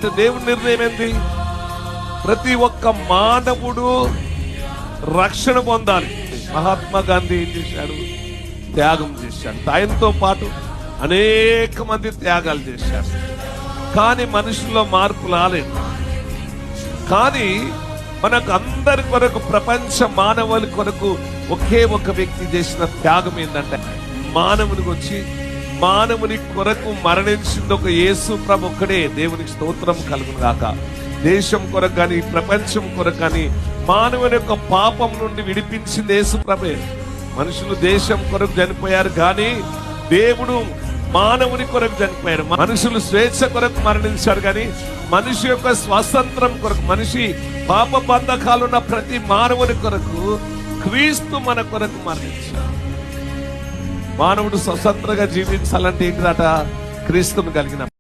దేవుని నిర్ణయం ఏంది? ప్రతి ఒక్క మానవుడు రక్షణ పొందాలి. మహాత్మా గాంధీ ఏం చేశాడు? త్యాగం చేశాడు. ఆయనతో పాటు అనేక మంది త్యాగాలు చేశారు. కానీ మనుషుల్లో మార్పు రాలేదు. కానీ మనకు అందరి కొరకు, ప్రపంచ మానవుల కొరకు ఒకే ఒక వ్యక్తి చేసిన త్యాగం ఏంటంటే, మానవునికి వచ్చి మానవుని కొరకు మరణించింది ఒక యేసు ప్రభు ఒక్కడే. దేవునికి స్తోత్రం కలుగును గాక. దేశం కొరకు కానీ, ప్రపంచం కొరకు కానీ, మానవుని యొక్క పాపం నుండి విడిపించింది యేసు ప్రభే. మనుషులు దేశం కొరకు చనిపోయారు, కానీ దేవుడు మానవుని కొరకు చనిపోయారు. మనుషులు స్వేచ్ఛ కొరకు మరణించారు, కానీ మనిషి యొక్క స్వాతంత్రం కొరకు, మనిషి పాప బంధకాలున్న ప్రతి మానవుని కొరకు క్రీస్తు మన కొరకు మరణించారు. మానవుడు స్వతంత్రంగా జీవించాలంటే ఏంటంట? క్రీస్తును కలిగిన